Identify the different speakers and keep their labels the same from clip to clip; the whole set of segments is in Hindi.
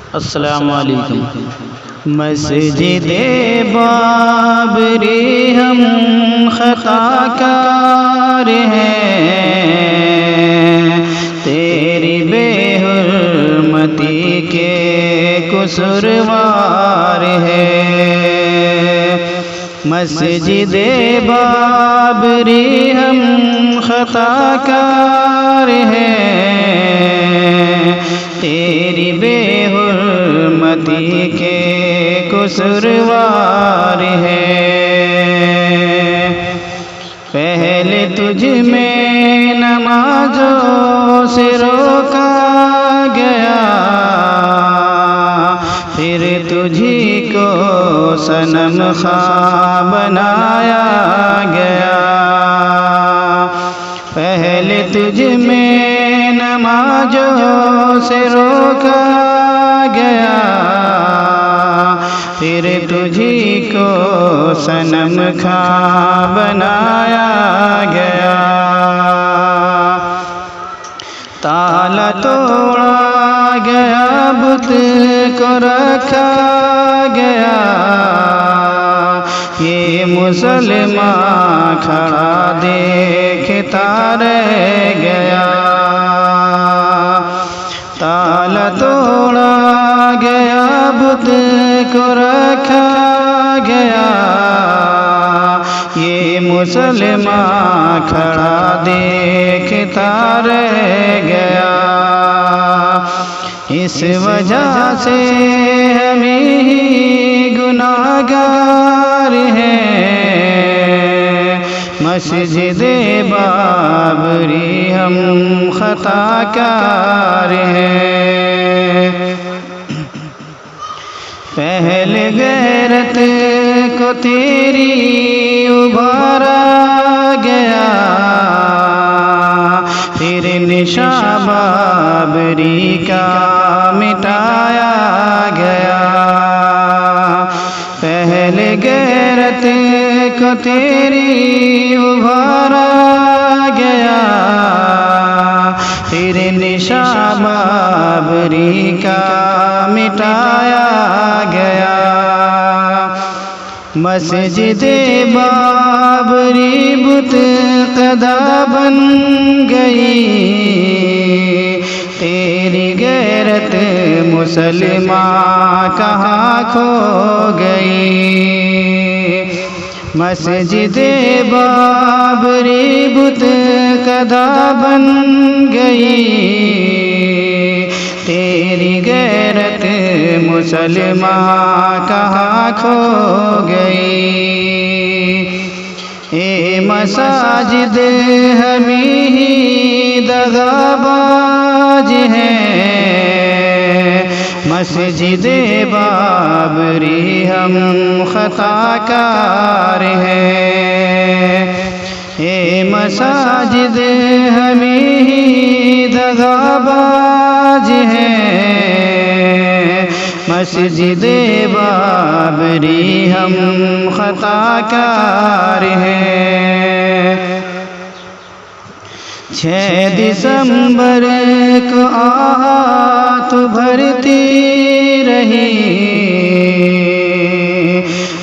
Speaker 1: अस्सलामु अलैकुम। मस्जिदे बाबरी हम खताकार हैं, तेरी बेहुरमती के कुसुरवार हैं। मस्जिदे बाबरी हम खताकार हैं, तेरी बेहुरमती के कुसुरवार है। पहले तुझ में नमाजों से रोका गया, फिर तुझी को सनम खा बनाया गया। पहले तुझ में नमाजों से रोका गया, फिर तुझी को सनम खा बनाया गया। ताला तोड़ा गया, बुत को रखा गया, ये मुसलमान खड़ा देखता रह गया। ताला तोड़ा गया, बुत को रखा गया, ये मुसलमान खड़ा देखता रह गया। इस वजह से हम ही गुनाहगार हैं, मस्जिदे बाबरी हम खताकार हैं। पहले गैरत को तेरी उभारा गया, फिर निशा बाबरी का मिटाया गया। पहले गैरत को तेरी उभारा गया, फिर निशा बाबरी का मिटाया गया। मस्जिदे बाबरी बुत कदा बन गई, तेरी गैरत मुसलमान कहाँ खो गई। मस्जिदे बाबरी बुत कदा बन गई, तेरी गैरत मुसलमान कहाँ खो गई। ए मसाजिद हम ही दगाबाज हैं, मस्जिदे बाबरी हम खताकार हैं। ए मसाजिद हम ही दगाबाज हैं, मस्जिदे बाबरी हम खताकार हैं। 6 दिसंबर को आहत भरती रही,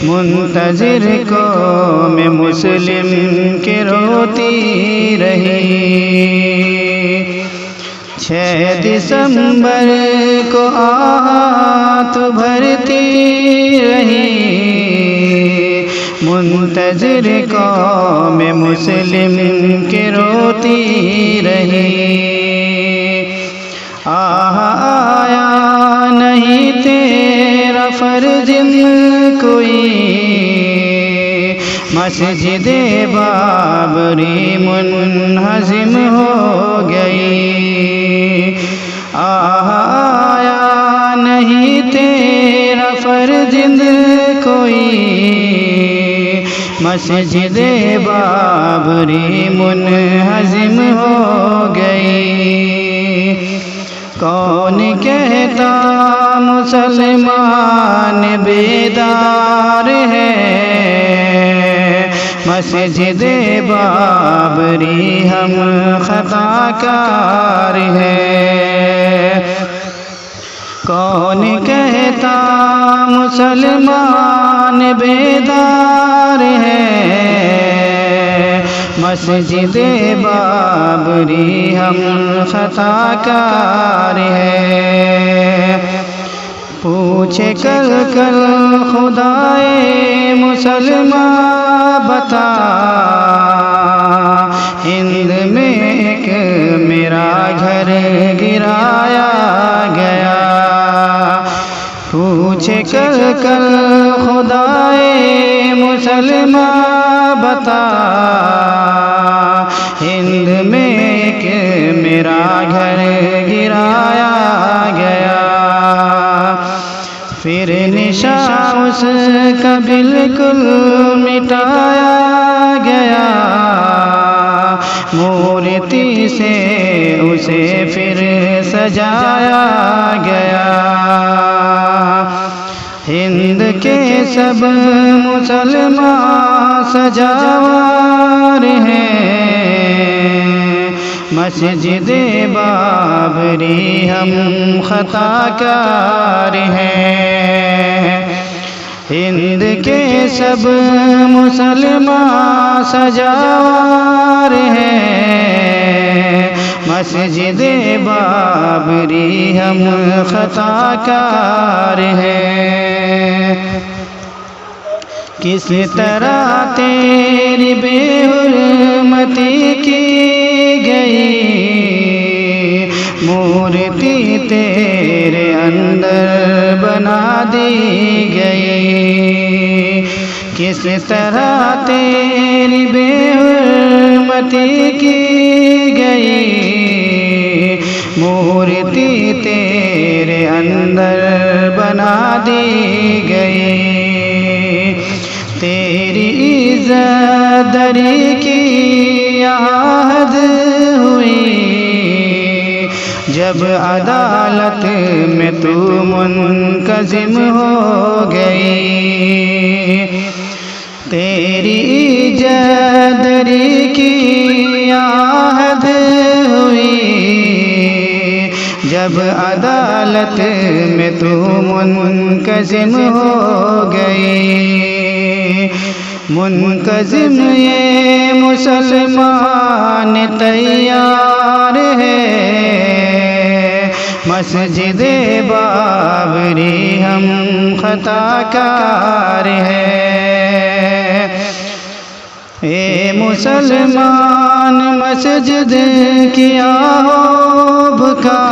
Speaker 1: मुंतज़िर को मैं मुस्लिम के रोती रही। 6 दिसंबर को आहत भरती रही, मुंतज़िर को मैं मुस्लिम के रोती रही। आया नहीं तेरा फर्जिंद कोई, मस्जिदे बाबरी मुनहज़िम हो गई। आया नहीं तेरा फर्जिंद कोई, मस्जिदे बाबरी मुनहज़िम हो गई। कौन कहता मुसलमान बेदार है, मस्जिदे बाबरी हम खताकार हैं। कौन कहता मुसलमान बेदार है, मस्जिद बाबरी हम खताकार है। पूछे कल कल खुदाए मुसलमान बता, हिंद में एक मेरा घर गिराया गया। पूछे कल कल खुदाए मुसलमान बता, हिंद में एक मेरा घर गिराया गया। फिर निशा उसका बिल्कुल मिटाया गया, मूर्ति से उसे फिर सजाया गया। हिंद के सब मुसलमान सजावार हैं, मस्जिद बाबरी हम खताकार हैं। हिंद के सब मुसलमान सजावार हैं, मस्जिद बाबरी हम खताकार हैं। किस तरह तेरी बेहुरमती की गई, मूर्ति तेरे अंदर बना दी गई। किस तरह तेरी बेहुरमती की गई, मूर्ति तेरे अंदर बना दी गई। तेरी इज़्ज़त दरी की आहद हुई, जब अदालत में तू मुनक़ज़िम हो गई। तेरी इज़्ज़त दरी की आहद हुई, जब अदालत में तू मुनक़ज़िम हो गई। मुनक़ज़िम ये मुसलमान तैयार है, मस्जिद बाबरी हम खताकार है। ए मुसलमान मस्जिद किया हो भुका,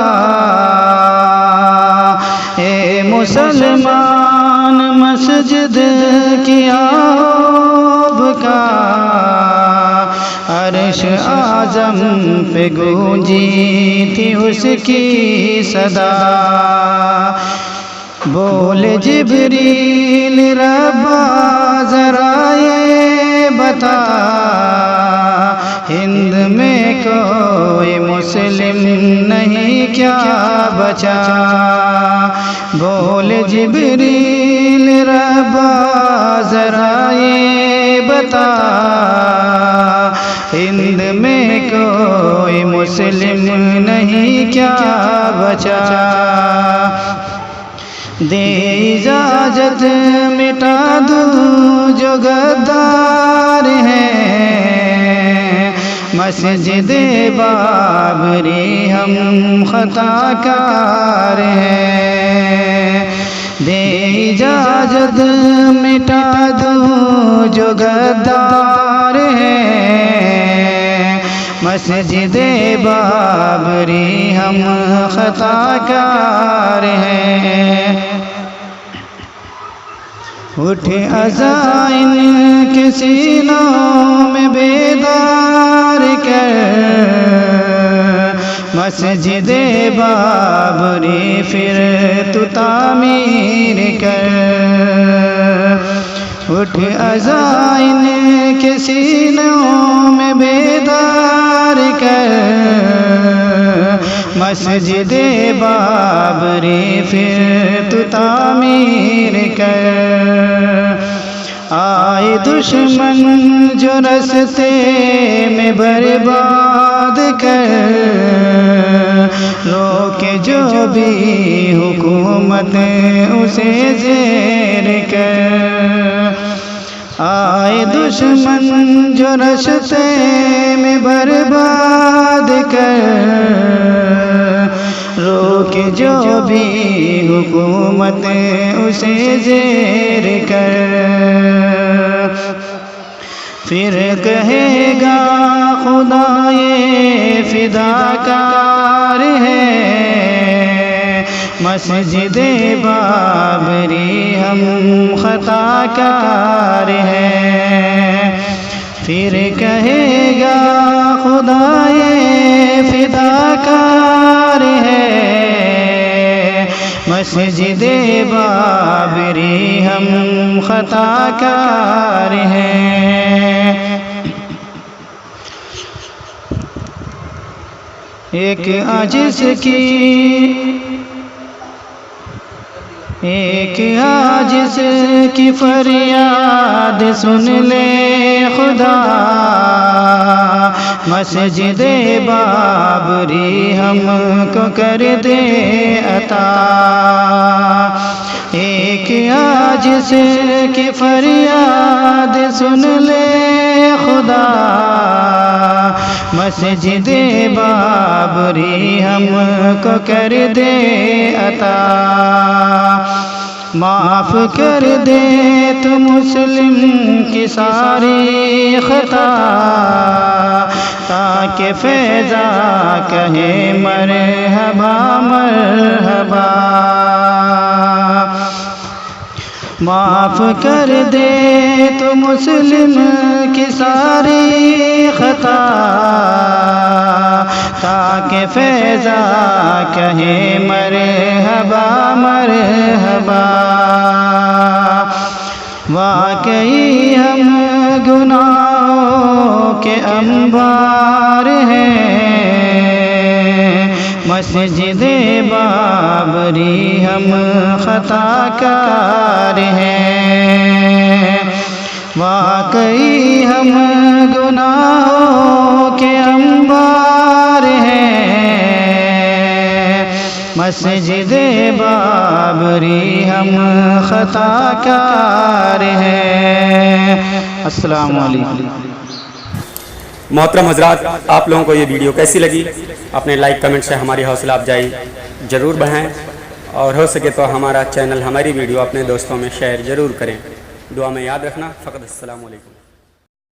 Speaker 1: ए मुसलमान मस्जिद किया हो भुका। अर्श आज़म पे गूंजी थी उसकी सदा, बोले जिब्रील रब्बा ज़रा ये बता, हिंद में कोई मुस्लिम नहीं क्या बचा। बोले जिब्रील रब्बा ज़रा ये बता, हिंद में कोई मुस्लिम नहीं क्या बचा। दे इजाज़त मिटा दूँ जो गद्दार हैं, मस्जिद बाबरी हम खताकार हैं। दे इजाज़त मिटा दूँ जो गद्दार हैं, मस्जिद बाबरी हम खताकार हैं। उठे अज़ाइन के सीनों में बेदार कर, मस्जिद बाबरी फिर तू तामीर कर। उठ अज़ाइन के सीनों में बेदार कर, मस्जिद बाबरी फिर तू तामीर कर। आए दुश्मन जो रस्ते में बर्बाद कर, रोके जो भी हुकूमत उसे ज़ेर कर। आए दुश्मन जो रश्ते में बर्बाद कर, रोके जो भी हुकूमत उसे ज़ेर कर। फिर कहेगा खुदा ये फिदाकार है, मस्जिदे बाबरी हम खताकार हैं। फिर कहेगा खुदा ये फिदाकार है, मस्जिदे बाबरी हम खताकार हैं। एक आजिज़ की फरियाद सुन ले खुदा, मस्जिदे बाबरी हमको कर दे अता। एक आजिज़ की फरियाद सुन ले खुदा, मस्जिदे बाबरी हमको कर दे अता। माफ़ कर दे तो मुस्लिम की सारी खता, ताकि फैज़ा कहे मरहबा मरहबा। माफ़ कर दे तो मुस्लिम की सारी खता, ताकि फैज़ा कहे मरहबा मरहबा। वाकई हम गुनाहों के अंबार हैं, मस्जिदे बाबरी हम खताकार हैं। वाकई हम गुनाहों के अंबार हैं, मस्जिदे बाबरी हम खताकार हैं। अस्सलामु अलैकुम।
Speaker 2: मोहतरम हजरात, आप लोगों को ये वीडियो कैसी लगी? अपने लाइक कमेंट से हमारी हौसला अफजाई ज़रूर बढ़ाएं, और हो सके तो हमारा चैनल, हमारी वीडियो अपने दोस्तों में शेयर ज़रूर करें। दुआ में याद रखना। फ़कत अस्सलामु अलैकुम।